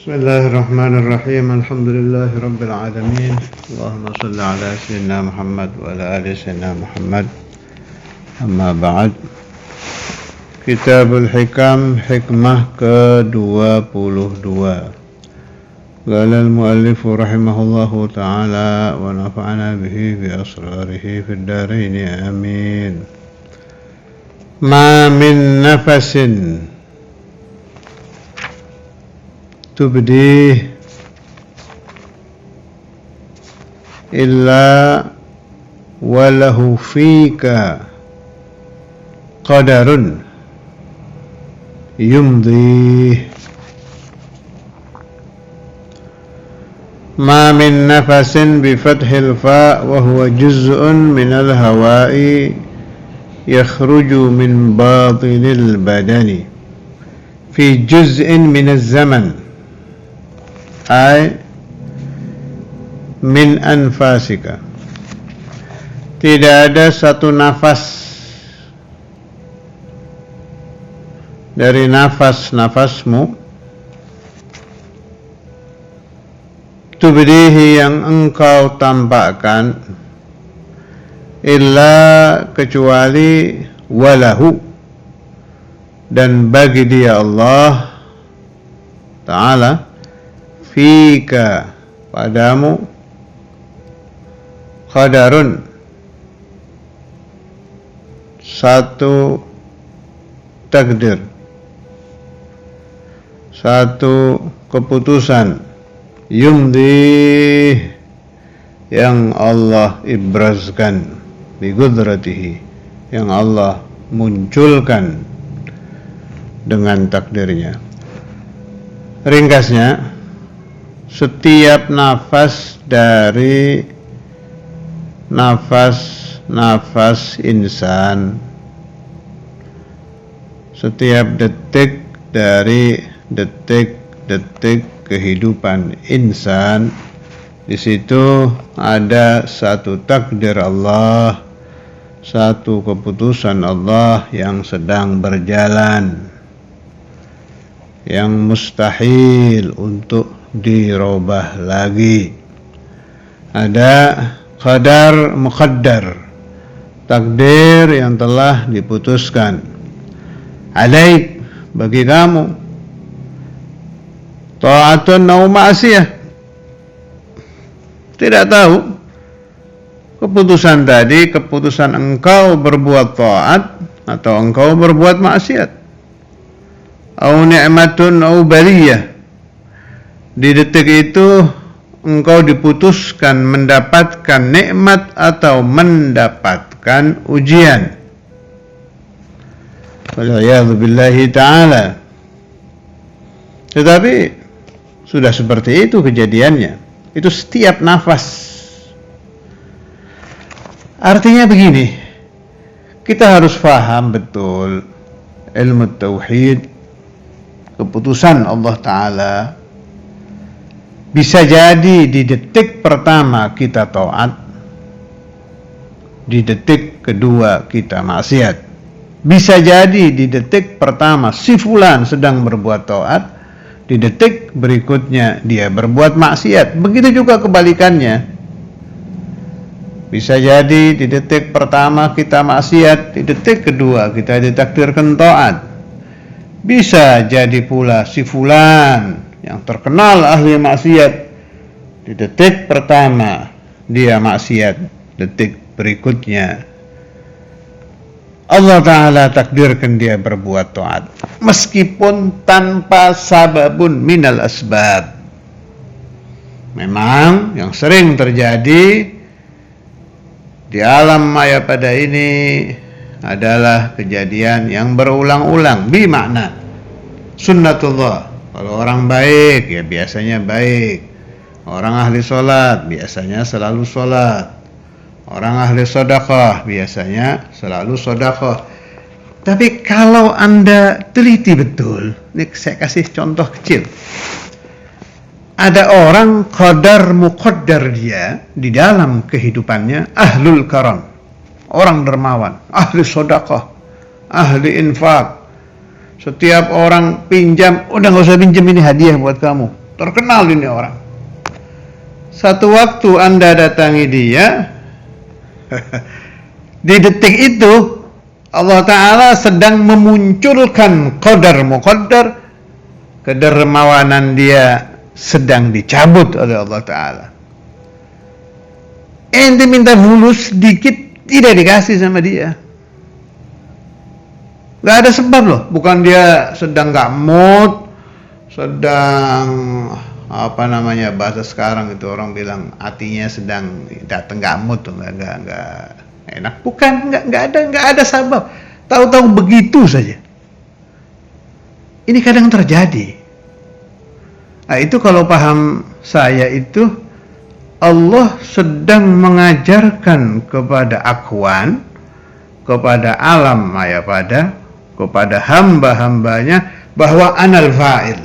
Bismillahirrahmanirrahim. Alhamdulillahi rabbil alamin. Allahumma shalli ala sayyidina Muhammad wa ala ali sayyidina Muhammad. Amma ba'd. Kitabul Hikam, hikmah ke-22. Qala al-muallif rahimahullahu ta'ala wa nafa'ana bihi bi asrarihi fid dharain amin. Ma min nafasin tubdih illa walahu fika qadarun yumdih. Ma min nafasin bi fathil fa wa huwa juz'un min al-hawa'i yakhruju min batinil badani fi juz'in min az-zaman ay min anfasika. Tidak ada satu nafas dari nafas-nafasmu tubdihi yang engkau tampakkan illa kecuali walahu dan bagi dia Allah Ta'ala fika padamu qadarun satu takdir, satu keputusan yumdi yang Allah ibrazkan bi qudratihi, yang Allah munculkan dengan takdirnya. Ringkasnya, setiap nafas dari nafas insan, setiap detik dari detik-detik kehidupan insan, di situ ada satu takdir Allah, satu keputusan Allah yang sedang berjalan, yang mustahil untuk dirubah lagi. Ada qadar muqaddar, takdir yang telah diputuskan. Alaik, bagi kamu, ta'atun au ma'asiyah. Tidak tahu keputusan tadi, keputusan engkau berbuat ta'at atau engkau berbuat maksiat. Au ni'matun au baliyah. Di detik itu engkau diputuskan mendapatkan nikmat atau mendapatkan ujian. Wal'iyadzu billahi ta'ala. Tetapi sudah seperti itu kejadiannya. Itu setiap nafas. Artinya begini, kita harus faham betul ilmu tauhid, keputusan Allah Ta'ala. Bisa jadi di detik pertama kita taat, di detik kedua kita maksiat. Bisa jadi di detik pertama si fulan sedang berbuat taat, di detik berikutnya dia berbuat maksiat. Begitu juga kebalikannya. Bisa jadi di detik pertama kita maksiat, di detik kedua kita ditakdirkan taat. Bisa jadi pula si fulan yang terkenal ahli maksiat, di detik pertama dia maksiat, detik berikutnya Allah Ta'ala takdirkan dia berbuat taat, meskipun tanpa sababun minal asbab. Memang yang sering terjadi di alam maya pada ini adalah kejadian yang berulang-ulang, bimakna sunnatullah. Kalau orang baik, ya biasanya baik. Orang ahli sholat, biasanya selalu sholat. Orang ahli sedekah, biasanya selalu sedekah. Tapi kalau Anda teliti betul, ini saya kasih contoh kecil. Ada orang qadar muqaddar dia di dalam kehidupannya ahlul karam, orang dermawan, ahli sedekah, ahli infak. Setiap orang pinjam, udah gak usah pinjam, ini hadiah buat kamu. terkenal ini orang. Satu waktu Anda datangi dia, di detik itu Allah Ta'ala sedang memunculkan qadar muqaddar, kedermawanan dia sedang dicabut oleh Allah Ta'ala. Ente minta fulus sedikit, tidak dikasih sama dia. Gak ada sebab loh, bukan dia sedang gak mood, sedang bahasa sekarang itu orang bilang hatinya sedang datang gak mood tuh, gak enak. Bukan, nggak ada sebab. Tahu-tahu begitu saja. Ini kadang terjadi. Nah, itu kalau paham saya itu Allah sedang mengajarkan kepada akhwan, kepada alam maya pada, kepada hamba-hambanya bahwa anal fa'il.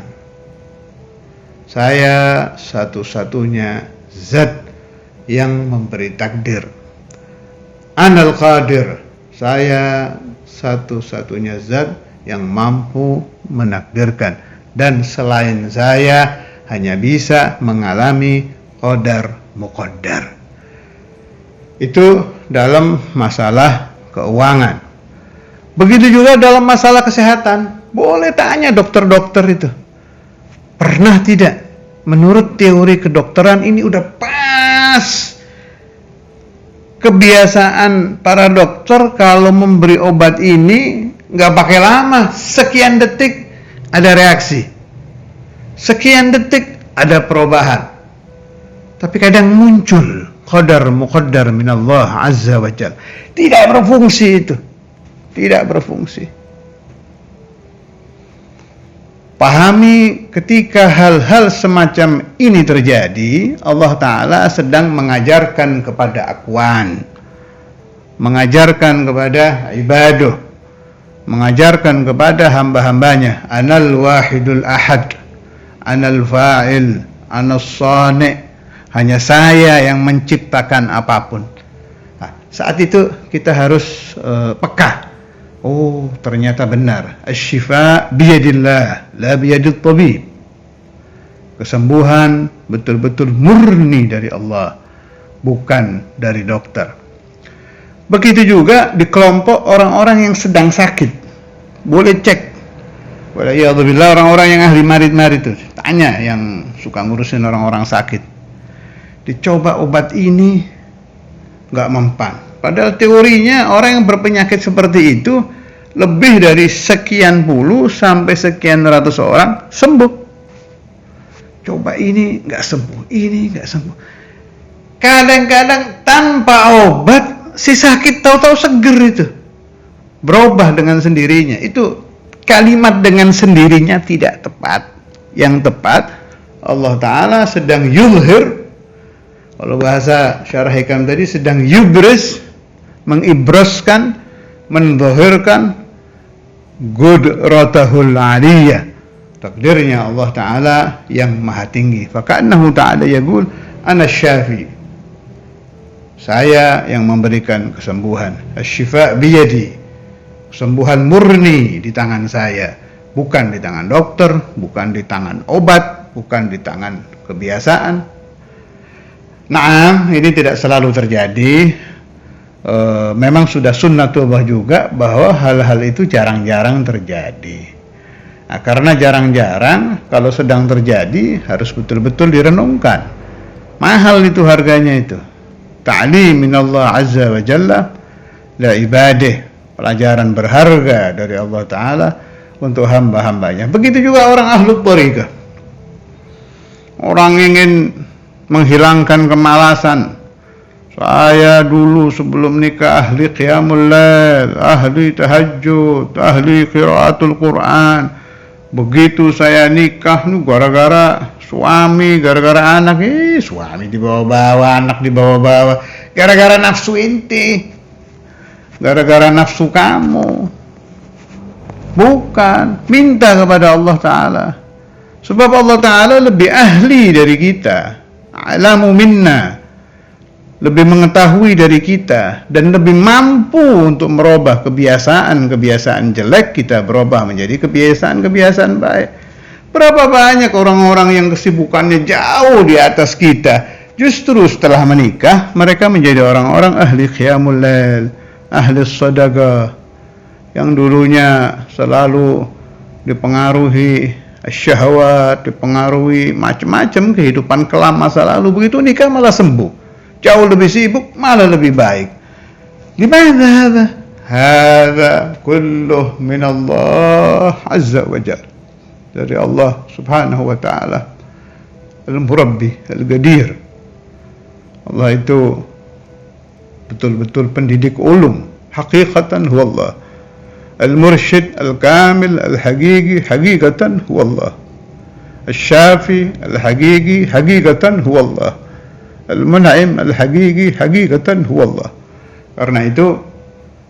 Saya satu-satunya zat yang memberi takdir. Anal qadir, saya satu-satunya zat yang mampu menakdirkan, dan selain saya hanya bisa mengalami qadar muqaddar. Itu dalam masalah keuangan. Begitu juga dalam masalah kesehatan. Boleh tanya dokter-dokter itu, pernah tidak menurut teori kedokteran ini udah pas kebiasaan para dokter kalau memberi obat ini nggak pakai lama, sekian detik ada reaksi, sekian detik ada perubahan. Tapi kadang muncul qadar muqaddar minallah azza wa jalla, tidak berfungsi itu, tidak berfungsi. Pahami ketika hal-hal semacam ini terjadi, Allah Ta'ala sedang mengajarkan kepada akhwan, mengajarkan kepada ibadah, mengajarkan kepada hamba-hambanya, anal wahidul ahad, anal fa'il, anas sani', hanya saya yang menciptakan apapun. Nah, saat itu kita harus peka. Oh, ternyata benar. Asy-syifa biyadillah, la biyadit tabib. Kesembuhan betul-betul murni dari Allah, bukan dari dokter. Begitu juga di kelompok orang-orang yang sedang sakit. Boleh cek. Waliyadzubillah, orang-orang yang ahli marid-marid itu. Tanya yang suka ngurusin orang-orang sakit. Dicoba obat ini, nggak mempan. Padahal teorinya orang yang berpenyakit seperti itu lebih dari sekian puluh sampai sekian ratus orang sembuh. Coba ini nggak sembuh, ini nggak sembuh. Kadang-kadang tanpa obat si sakit tahu-tahu seger itu, berubah dengan sendirinya. Itu kalimat dengan sendirinya tidak tepat. Yang tepat Allah Ta'ala sedang yuzhir, kalau bahasa syarah hikam tadi sedang yubris, mengibraskan, mendhahirkan qudratahul aliyah, takdirnya Allah Ta'ala yang maha tinggi. Faka'annahu ta'ala yaqul ana syafi, saya yang memberikan kesembuhan. Asy-syifa biyadi, kesembuhan murni di tangan saya, bukan di tangan dokter, bukan di tangan obat, bukan di tangan kebiasaan. Nah, ini tidak selalu terjadi. Memang sudah sunnatullah juga bahwa hal-hal itu jarang-jarang terjadi. Nah, karena jarang-jarang, kalau sedang terjadi harus betul-betul direnungkan. Mahal itu harganya itu. Ta'lim minallah azza wa jalla la ibadah, pelajaran berharga dari Allah Ta'ala untuk hamba-hambanya. Begitu juga orang ahlu thariqah. Orang ingin menghilangkan kemalasan. Saya dulu sebelum nikah ahli qiyamul lail, ahli tahajud, ahli qiraatul Quran. Begitu saya nikah nih gara-gara suami, gara-gara anak, suami dibawa-bawa, anak dibawa-bawa, gara-gara nafsu inti, gara-gara nafsu kamu. Bukan, minta kepada Allah Ta'ala. Sebab Allah Ta'ala lebih ahli dari kita, alamu minna, lebih mengetahui dari kita, dan lebih mampu untuk merubah kebiasaan-kebiasaan jelek kita berubah menjadi kebiasaan-kebiasaan baik. Berapa banyak orang-orang yang kesibukannya jauh di atas kita, justru setelah menikah mereka menjadi orang-orang ahli qiyamul lail, ahli sedekah, yang dulunya selalu dipengaruhi syahwat, dipengaruhi macam-macam kehidupan kelam masa lalu. Begitu nikah malah sembuh, jauh lebih sibuk, malah lebih baik. Gimana hada? Hada kulluh min Allah azza wa jalla, dari Allah subhanahu wa ta'ala al-murabbi al-qadir. Allah itu betul-betul pendidik ulum, hakikatan huwa Allah. Al-mursyid al-kamil al-haqiqi hakikatan huwa Allah. Al-syafi al-haqiqi hakikatan huwa Allah. Al-mun'im al-haqiqi hakikatan huwa Allah. Karena itu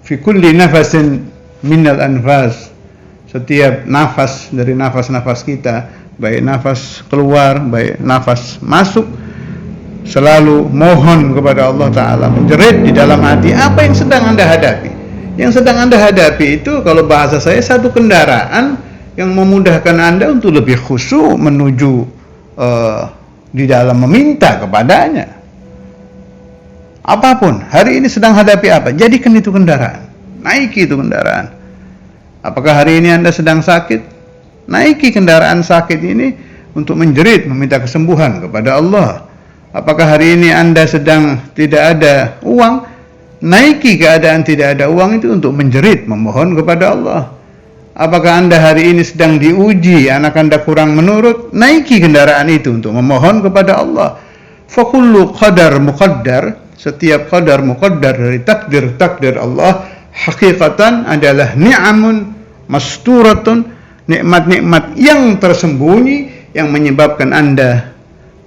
fi kulli nafasin minal anfas, setiap nafas dari nafas-nafas kita, baik nafas keluar, baik nafas masuk, selalu mohon kepada Allah Ta'ala, menjerit di dalam hati apa yang sedang Anda hadapi. Yang sedang Anda hadapi itu, kalau bahasa saya, satu kendaraan yang memudahkan Anda untuk lebih khusyuk menuju di dalam meminta kepadanya. Apapun, hari ini sedang hadapi apa, jadikan itu kendaraan, naiki itu kendaraan. Apakah hari ini Anda sedang sakit? Naiki kendaraan sakit ini untuk menjerit, meminta kesembuhan kepada Allah. Apakah hari ini Anda sedang tidak ada uang? Naiki keadaan tidak ada uang itu untuk menjerit, memohon kepada Allah. Apakah Anda hari ini sedang diuji, anak Anda kurang menurut? Naiki kendaraan itu untuk memohon kepada Allah. Fakullu qadar muqaddar, setiap qadar muqaddar dari takdir Allah hakikatan adalah ni'amun masturatun, nikmat-nikmat yang tersembunyi yang menyebabkan Anda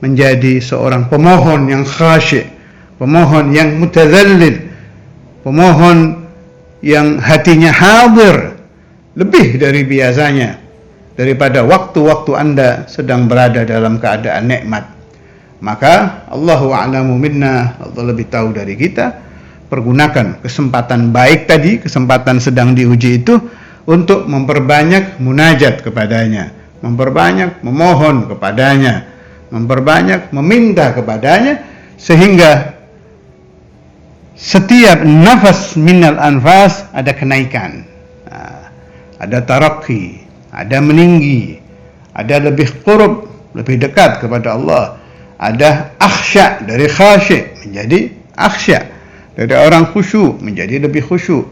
menjadi seorang pemohon yang khasyik, pemohon yang mutadzallil, pemohon yang hatinya hadir lebih dari biasanya, daripada waktu-waktu Anda sedang berada dalam keadaan nikmat. Maka Allahu a'lamu minna, Allah lebih tahu dari kita. Pergunakan kesempatan baik tadi, kesempatan sedang diuji itu, untuk memperbanyak munajat kepadanya, memperbanyak memohon kepadanya, memperbanyak meminta kepadanya, sehingga setiap nafas minal anfas ada kenaikan, ada tarakki, ada meninggi, ada lebih qurub, lebih dekat kepada Allah, ada akhsya, dari khasyik menjadi akhsya, dari orang khusyuk menjadi lebih khusyuk,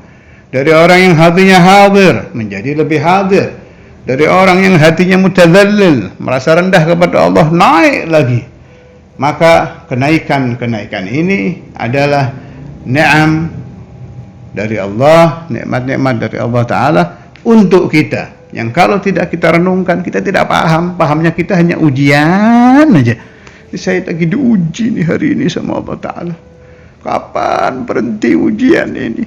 dari orang yang hatinya hadir menjadi lebih hadir, dari orang yang hatinya mutadzallil, merasa rendah kepada Allah, naik lagi. Maka kenaikan-kenaikan ini adalah ni'am dari Allah, nikmat-nikmat dari Allah Ta'ala untuk kita, yang kalau tidak kita renungkan, kita tidak paham. Pahamnya kita hanya ujian aja. Saya lagi diuji nih hari ini sama Allah Ta'ala. Kapan berhenti ujian ini?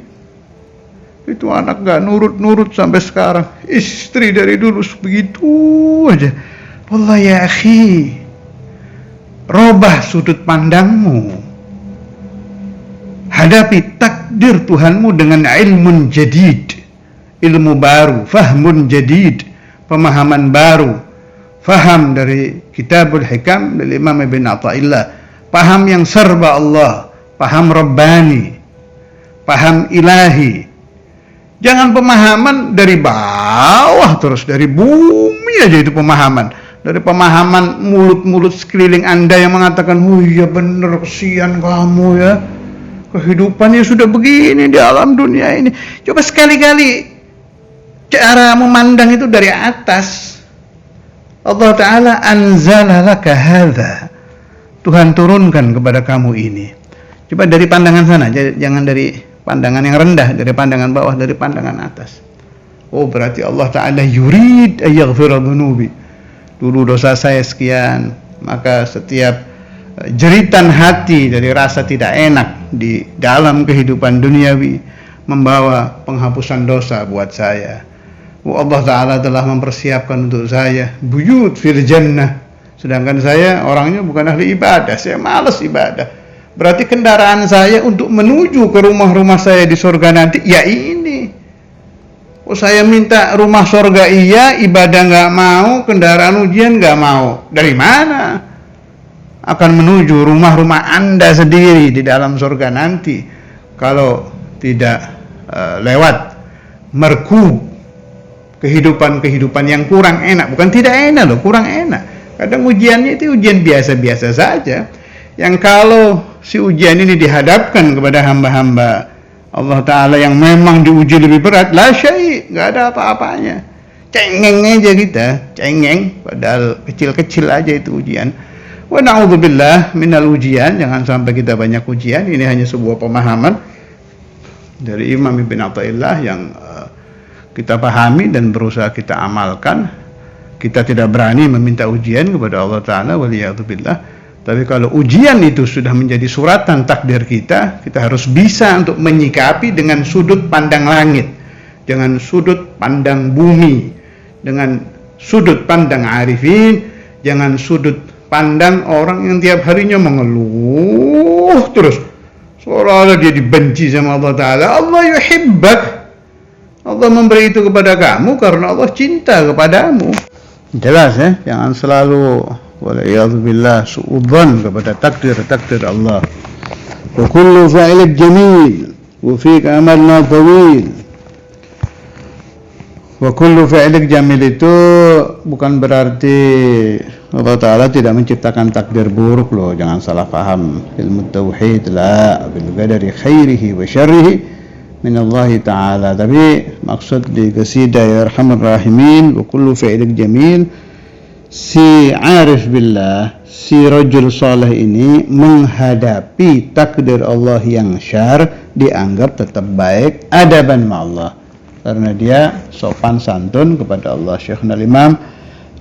Itu anak gak nurut-nurut sampai sekarang. Istri dari dulu begitu aja. Wallah ya akhi, robah sudut pandangmu. Hadapi takdir Tuhanmu dengan ilmun jadid, ilmu baru, fahmun jadid, pemahaman baru. Faham dari Kitabul Hikam dari Imam Ibn Athaillah, paham yang serba Allah, paham Rabbani, paham ilahi. Jangan pemahaman dari bawah terus, dari bumi aja itu pemahaman. Dari pemahaman mulut-mulut sekeliling Anda yang mengatakan, oh iya bener, kesian kamu ya, kehidupannya sudah begini di alam dunia ini. Coba sekali-kali cara memandang itu dari atas. Allah Ta'ala anzala laka hadha, Tuhan turunkan kepada kamu ini. Coba dari pandangan sana, jangan dari pandangan yang rendah, dari pandangan bawah, dari pandangan atas. Oh berarti Allah Ta'ala yurid ayyaghfira dhunubi. Dulu dosa saya sekian, maka setiap jeritan hati dari rasa tidak enak di dalam kehidupan duniawi membawa penghapusan dosa buat saya. Allah Ta'ala telah mempersiapkan untuk saya buyut fil jannah, sedangkan saya orangnya bukan ahli ibadah, saya malas ibadah. Berarti kendaraan saya untuk menuju ke rumah-rumah saya di surga nanti, ya ini Oh, saya minta rumah surga iya, ibadah nggak mau, kendaraan ujian nggak mau. Dari mana akan menuju rumah-rumah Anda sendiri di dalam surga nanti kalau tidak lewat merkub kehidupan-kehidupan yang kurang enak? Bukan tidak enak loh, kurang enak. Kadang ujiannya itu ujian biasa-biasa saja, yang kalau si ujian ini dihadapkan kepada hamba-hamba Allah Ta'ala yang memang diuji lebih berat, la syai', gak ada apa-apanya, cengeng aja kita, cengeng, padahal kecil-kecil aja itu ujian. Wa na'udzubillah minal ujian, jangan sampai kita banyak ujian. Ini hanya sebuah pemahaman dari Imam Ibn Athaillah yang kita pahami dan berusaha kita amalkan. Kita tidak berani meminta ujian kepada Allah Ta'ala, waliyadzubillah. Tapi kalau ujian itu sudah menjadi suratan takdir kita, kita harus bisa untuk menyikapi dengan sudut pandang langit, dengan sudut pandang bumi, dengan sudut pandang arifin, jangan sudut pandang orang yang tiap harinya mengeluh terus, seolah-olah dia dibenci sama Allah Ta'ala. Allah yuhibbak, Allah memberi itu kepada kamu karena Allah cinta kepadamu. Jelas ya, jangan selalu waliyadzubillah suudzon kepada takdir Allah. Wa kullu fa'ilin jamil wa fika amalna tawil. Wa kullu fi'lik jamil itu bukan berarti Allah Ta'ala tidak menciptakan takdir buruk loh, jangan salah paham. Ilmu tauhid la bil qadari khairihi wa syarrihi min Allah Ta'ala. Tapi maksud di qasidah ya arhamar rahimin, wa kullu fi'lik jamil, si arif billah, si rajul saleh ini menghadapi takdir Allah yang syar dianggap tetap baik, adaban ma'allah, karena dia sopan santun kepada Allah. Syekhul Imam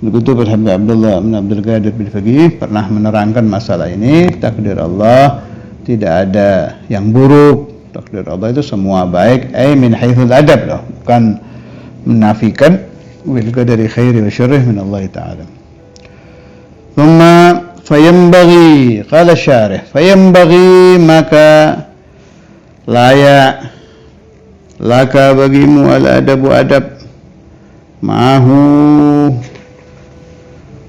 Al-Qutub Al-Habib Abdullah bin Abdul Qadir bin Faqih pernah menerangkan masalah ini. Takdir Allah tidak ada yang buruk, takdir Allah itu semua baik, min haitsul adab loh, bukan menafikan bil qadari khairi wa syarri min Allah Ta'ala. Thumma fayambaghi, qala syarih, fayambaghi, maka layak laka bagimu al-adabu adab ma'ahu,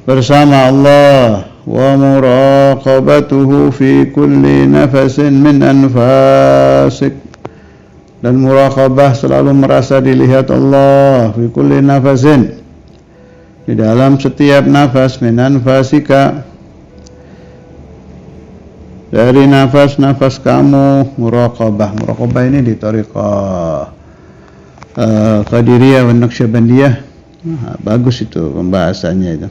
bersama Allah, wa muraqabatuhu fi kulli nafasin min anfasik, dan muraqabah selalu merasa dilihat Allah, fi kulli nafasin, di dalam setiap nafas, min anfasika, dari nafas-nafas kamu. Muraqabah ini di thariqah Qadiriyah dan Naqsyabandiyah. Bagus itu pembahasannya itu.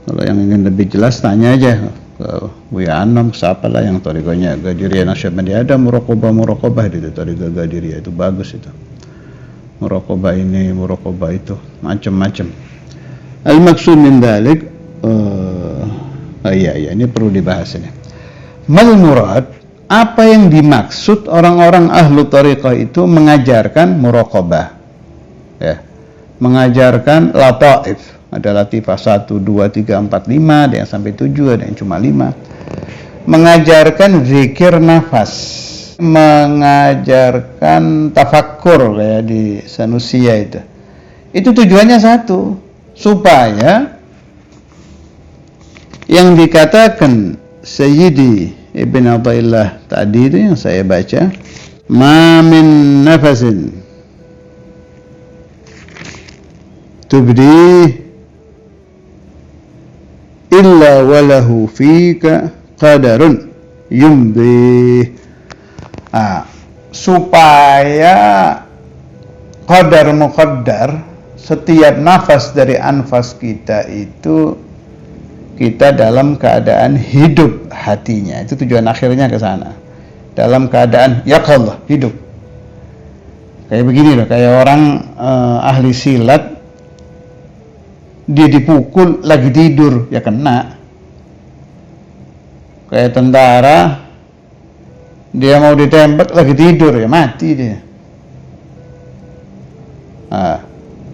Kalau yang ingin lebih jelas tanya aja ke Buya Anom, siapa lah yang thariqahnya Qadiriyah Naqsyabandiyah, ada muraqabah di thariqah Qadiriyah, itu bagus itu. Muraqabah ini, muraqabah itu, macam-macam. Al-maksud min dzalik, ini perlu dibahas ini. Mal murad, apa yang dimaksud orang-orang ahlu thariqah itu mengajarkan muraqabah, ya, mengajarkan lataif. Ada latifah 1, 2, 3, 4, 5, ada yang sampai 7, ada yang cuma 5. Mengajarkan zikir nafas, mengajarkan tafakkur ya di Sanusia itu tujuannya satu, supaya yang dikatakan Sayyidi Ibn Athaillah tadi itu yang saya baca, ma min nafasin tubdi illa walahu fika qadarun yumdi. Supaya qadar muqaddar, setiap nafas dari anfas kita itu kita dalam keadaan hidup hatinya, itu tujuan akhirnya ke sana, dalam keadaan yaqadhah, hidup. Kayak begini loh, kayak orang ahli silat, dia dipukul lagi tidur ya kena. Kayak tentara, dia mau ditembak lagi tidur ya mati dia.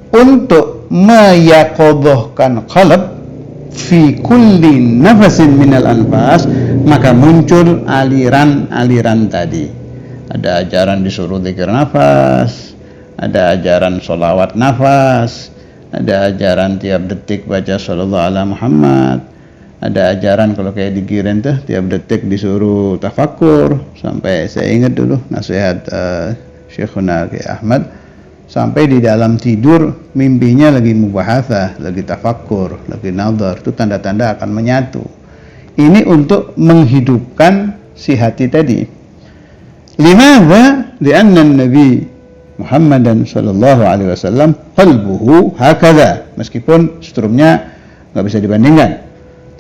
Untuk meyaqadhahkan qalb fi kulli nafasin minal anfas, maka muncul aliran-aliran tadi. Ada ajaran disuruh zikir nafas, ada ajaran sholawat nafas, ada ajaran tiap detik baca sallallahu ala Muhammad, ada ajaran kalau kayak di Giren tuh tiap detik disuruh tafakur. Sampai saya ingat dulu nasihat Syekhuna Ki Ahmad, sampai di dalam tidur mimpinya lagi mubahatsah, lagi tafakur, lagi nazar, itu tanda-tanda akan menyatu. Ini untuk menghidupkan si hati tadi. Limadha? Lianna Nabi Muhammadan sallallahu alaihi wasallam qalbuhu hakadha. Meskipun strumnya enggak bisa dibandingkan,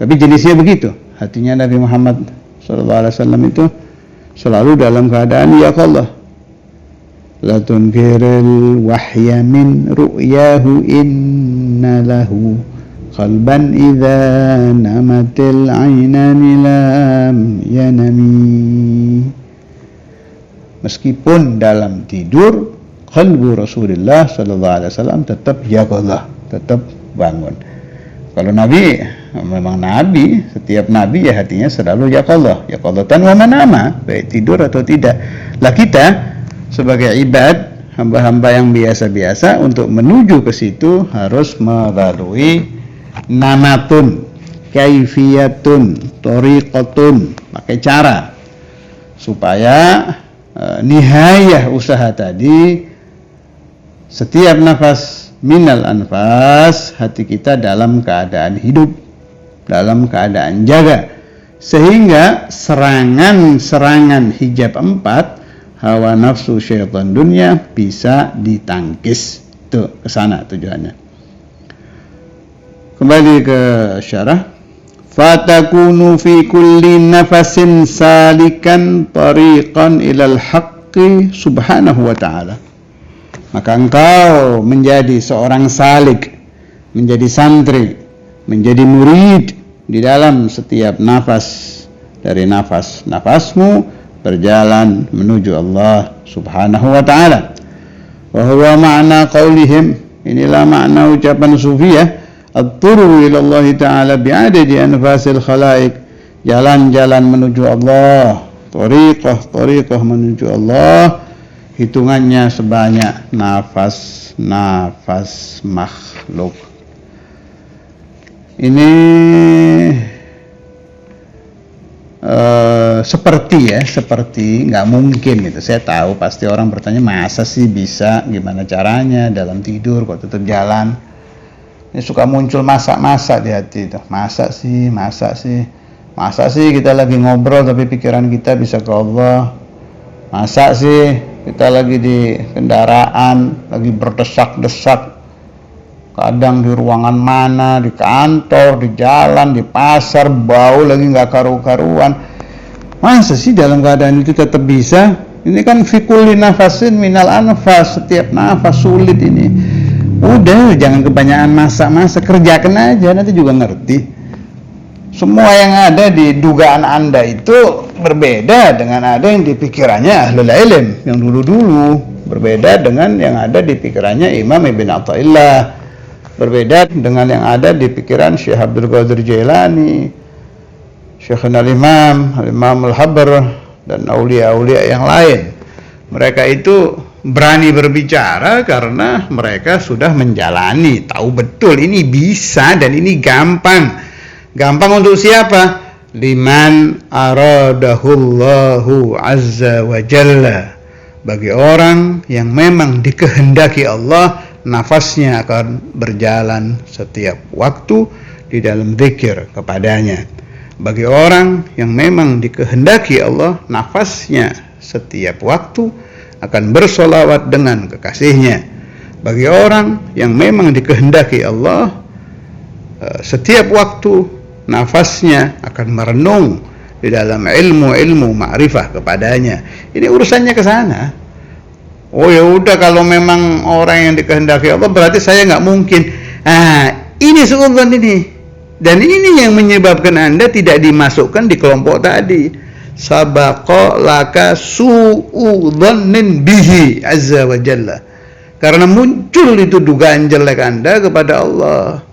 tapi jenisnya begitu. Hatinya Nabi Muhammad sallallahu alaihi wasallam itu selalu dalam keadaan ya Allah. La tunkiril wahya min ru'yahu inna lahu qalban idza namatil aynani lam yanami. Meskipun dalam tidur, qalbu Rasulullah sallallahu alaihi wasallam tetap yaqadhah, tetap bangun. Kalau Nabi, memang Nabi, setiap Nabi ya hatinya selalu yaqadhah, yaqadhatan wa manama, baik tidur atau tidak. Lah kita sebagai ibad, hamba-hamba yang biasa-biasa, untuk menuju ke situ harus melalui namatun, kaifiyatun, tariqatun, pakai cara supaya nihayah usaha tadi, setiap nafas minal anfas, hati kita dalam keadaan hidup, dalam keadaan jaga, sehingga serangan-serangan hijab 4, hawa nafsu syaitan dunia, bisa ditangkis. Tuh, kesana tujuannya. Kembali ke syarah. Fatakunu fi kulli nafasin salikan tariqan ilal haqqi subhanahu wa ta'ala. Maka engkau menjadi seorang salik, menjadi santri, menjadi murid di dalam setiap nafas dari nafasmu berjalan menuju Allah subhanahu wa ta'ala. Wa huwa ma'na qaulihim, inilah makna ucapan sufiyah, at-turu ila Allah ta'ala bi'adadi anfasil khalaik, jalan-jalan menuju Allah, tariqah menuju Allah, hitungannya sebanyak nafas makhluk. Ini seperti nggak mungkin gitu. Saya tahu pasti orang bertanya, masa sih bisa, gimana caranya dalam tidur kok tetap jalan. Ini suka muncul masa-masa di hati itu. Masa sih kita lagi ngobrol tapi pikiran kita bisa ke Allah. Masa sih kita lagi di kendaraan, lagi berdesak-desak, kadang di ruangan mana, di kantor, di jalan, di pasar, bau lagi nggak karu-karuan. Masa sih dalam keadaan itu tetap bisa? Ini kan fikulli nafasin minal anfas, setiap nafas sulit ini. Udah, jangan kebanyakan masa-masa, kerjakan aja, nanti juga ngerti. Semua yang ada di dugaan Anda itu berbeda dengan ada yang di pikirannya ahlul ilm yang dulu-dulu, berbeda dengan yang ada di pikirannya Imam Ibn Athaillah, berbeda dengan yang ada di pikiran Syekh Abdul Qadir Jailani, Syekh Al-Imam Al-Habr, dan aulia-aulia yang lain. Mereka itu berani berbicara karena mereka sudah menjalani, tahu betul ini bisa dan ini gampang. Gampang untuk siapa? Liman aradahullahu azza wa jalla. Bagi orang yang memang dikehendaki Allah, nafasnya akan berjalan setiap waktu di dalam zikir kepadanya. Bagi orang yang memang dikehendaki Allah, nafasnya setiap waktu akan bersolawat dengan kekasihnya. Bagi orang yang memang dikehendaki Allah, setiap waktu nafasnya akan merenung di dalam ilmu ma'rifah kepadanya. Ini urusannya ke sana. Oh ya udah, kalau memang orang yang dikehendaki Allah berarti saya nggak mungkin. Ini suudzon ini, dan ini yang menyebabkan Anda tidak dimasukkan di kelompok tadi. Sabaqa laka su'udhannin bihi azza wa jalla, karena muncul itu dugaan jelek Anda kepada Allah.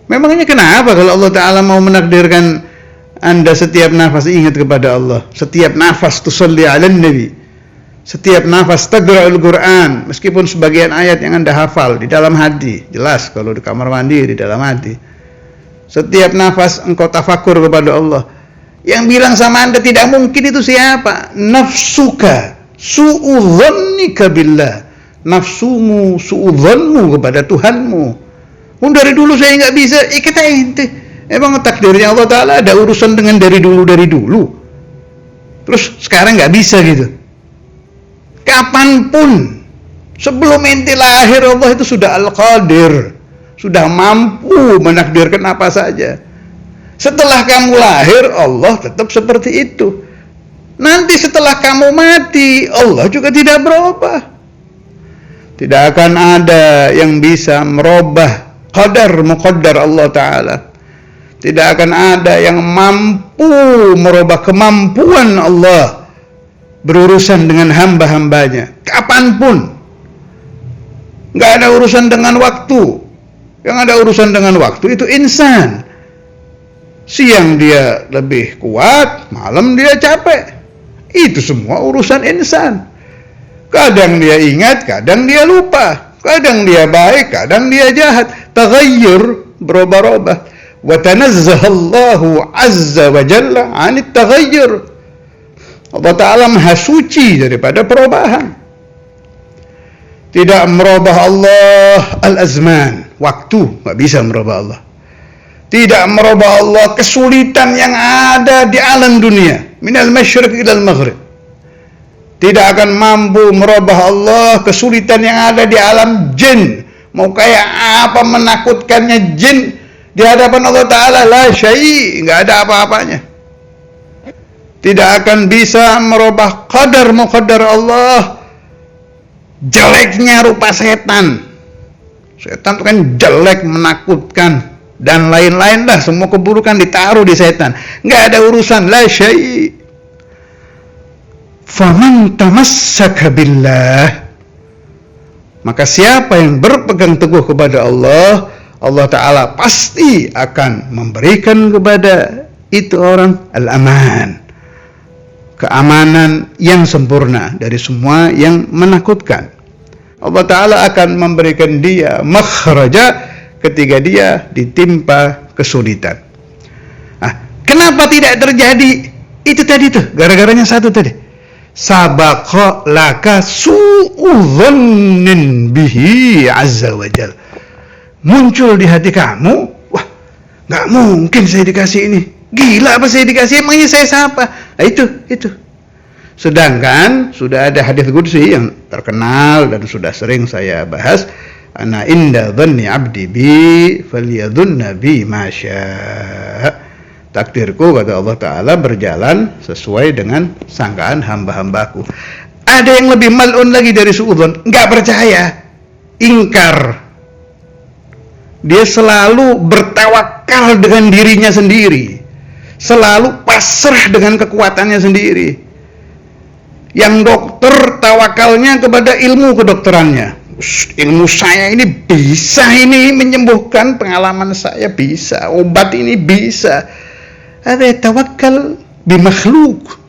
Memangnya kenapa kalau Allah Ta'ala mau menakdirkan Anda setiap nafas ingat kepada Allah, setiap nafas tusalli ala Nabi, Setiap nafas taqra'ul Quran, meskipun sebagian ayat yang Anda hafal di dalam hati, jelas kalau di kamar mandi di dalam hati. Setiap nafas engkau tafakur kepada Allah. Yang bilang sama Anda tidak mungkin itu siapa? Nafsuka, su'udhannika billah. Nafsumu, su'udhanmu kepada Tuhanmu. Dari dulu saya nggak bisa, kata ente. Emang takdirnya Allah Ta'ala ada urusan dengan dari dulu. Terus sekarang nggak bisa gitu. Kapanpun sebelum ente lahir Allah itu sudah Al-Qadir, sudah mampu menakdirkan apa saja. Setelah kamu lahir Allah tetap seperti itu. Nanti setelah kamu mati Allah juga tidak berubah. Tidak akan ada yang bisa merubah qadar muqaddar Allah Ta'ala. Tidak akan ada yang mampu merubah kemampuan Allah berurusan dengan hamba-hambanya kapanpun. Gak ada urusan dengan waktu. Yang ada urusan dengan waktu itu insan. Siang dia lebih kuat, malam dia capek. Itu semua urusan insan. Kadang dia ingat, kadang dia lupa. Kadang dia baik, kadang dia jahat. Taghayyur, berubah-ubah. Wa tanazzahallahu azza wa jalla 'anit taghayyur. Allah Ta'ala maha suci daripada perubahan. Tidak merubah Allah al-azman, waktu nggak bisa merubah Allah. Tidak merubah Allah kesulitan yang ada di alam dunia, minal masyriq ilal maghrib. Tidak akan mampu merubah Allah kesulitan yang ada di alam jin. Mau kayak apa menakutkannya jin di hadapan Allah Ta'ala, la syai', nggak ada apa-apanya. Tidak akan bisa merubah qadar muqaddar Allah jeleknya rupa setan. Setan itu kan jelek, menakutkan, dan lain-lain lah. Semua keburukan ditaruh di setan. Nggak ada urusan, la syai'. Faman tamassaka billah, maka siapa yang berpegang teguh kepada Allah, Allah Ta'ala pasti akan memberikan kepada itu orang al-aman, keamanan yang sempurna dari semua yang menakutkan. Allah Ta'ala akan memberikan dia makhraja ketika dia ditimpa kesulitan. Kenapa tidak terjadi? Itu tadi tuh, gara-garanya satu tadi. Sabaqa laka su'udhannin bihi azza wa jal. Muncul di hati kamu, wah, gak mungkin saya dikasih ini. Gila apa saya dikasih, emangnya saya siapa? Itu. Sedangkan sudah ada hadis qudsi yang terkenal dan sudah sering saya bahas, ana inda dhanni 'abdi bi falyadhunna bi ma syaa. Takdirku, kata Allah Ta'ala, berjalan sesuai dengan sangkaan hamba-hambaku. Ada yang lebih mal'un lagi dari suudzon, nggak percaya, ingkar. Dia selalu bertawakal dengan dirinya sendiri, selalu pasrah dengan kekuatannya sendiri. Yang dokter tawakalnya kepada ilmu kedokterannya. Ilmu saya ini bisa ini menyembuhkan, pengalaman saya bisa, obat ini bisa. Ada tawakal bimakhluk.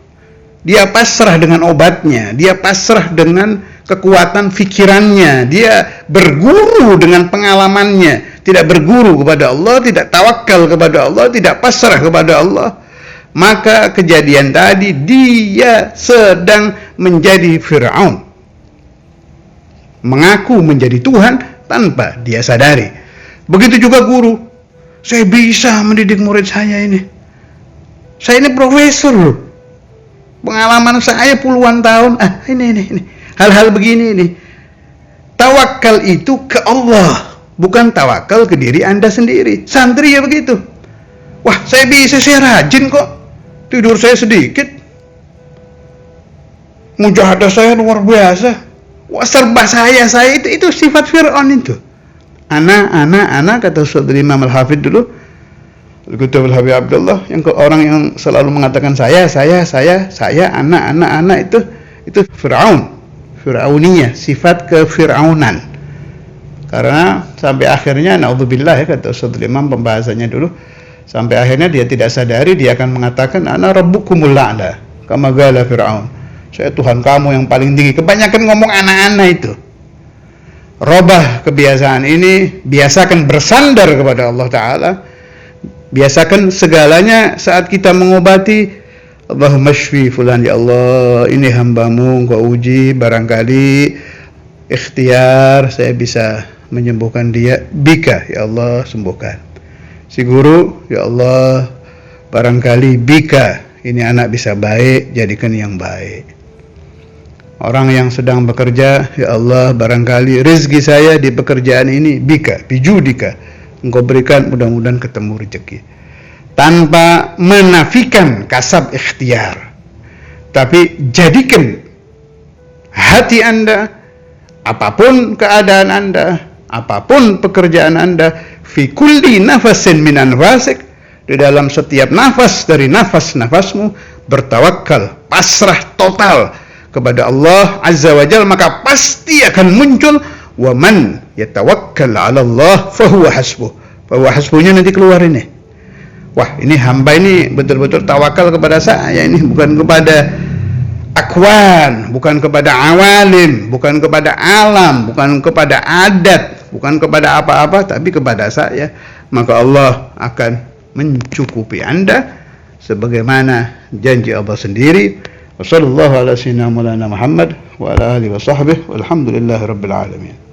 Dia pasrah dengan obatnya, dia pasrah dengan kekuatan fikirannya, dia berguru dengan pengalamannya, tidak berguru kepada Allah, tidak tawakal kepada Allah, tidak pasrah kepada Allah. Maka kejadian tadi dia sedang menjadi Fir'aun, mengaku menjadi Tuhan tanpa dia sadari. Begitu juga guru. Saya bisa mendidik murid saya ini. Saya ini profesor loh. Pengalaman saya puluhan tahun. Ini. Hal-hal begini ini. Tawakal itu ke Allah, bukan tawakal ke diri Anda sendiri. Santri ya begitu. Wah, saya bisa, saya rajin kok. Tidur saya sedikit. Mujahadah saya luar biasa. Wah, serba saya itu sifat Fir'aun itu. Anak kata Saudara Imam Al-Hafidh dulu, Al-Qutub Al-Habib Abdullah, yang orang yang selalu mengatakan saya, anak itu Fir'aun, Fir'auniyah, sifat kefir'aunan. Karena sampai akhirnya, na'udzubillah ya, kata Saudara Imam pembahasannya dulu, sampai akhirnya dia tidak sadari, dia akan mengatakan ana rabbukumul la'la, kama qala Fir'aun. Saya Tuhan kamu yang paling tinggi. Kebanyakan ngomong anak-anak itu. Robah kebiasaan ini, biasakan bersandar kepada Allah Ta'ala. Biasakan segalanya saat kita mengobati, Allahumma shfi fulan, ya Allah, ini hambamu, engkau uji, barangkali ikhtiar saya bisa menyembuhkan dia, bika, ya Allah, sembuhkan. Si guru, ya Allah, barangkali bika, ini anak bisa baik, jadikan yang baik. Orang yang sedang bekerja, ya Allah, barangkali rezeki saya di pekerjaan ini, bika, bijudika, engkau berikan, mudah-mudahan ketemu rezeki. Tanpa menafikan kasab ikhtiar, tapi jadikan hati Anda, apapun keadaan Anda, apapun pekerjaan Anda, fi kulli nafasin min anfasik, di dalam setiap nafas dari nafas-nafasmu, bertawakal, pasrah total kepada Allah Azza wa Jalla, maka pasti akan muncul wa man yatawakkal 'ala Allah fahuwa hasbuh. Fahuwa hasbuhnya nanti keluar ini. Wah, ini hamba ini betul-betul tawakal kepada saya, ini bukan kepada akwan, bukan kepada awalim, bukan kepada alam, bukan kepada adat, bukan kepada apa-apa, tapi kepada saya. Maka Allah akan mencukupi Anda sebagaimana janji Allah sendiri. Wassallallahu ala sayyidina Maulana Muhammad wa ala alihi wa sahbihi walhamdulillahi rabbil alamin.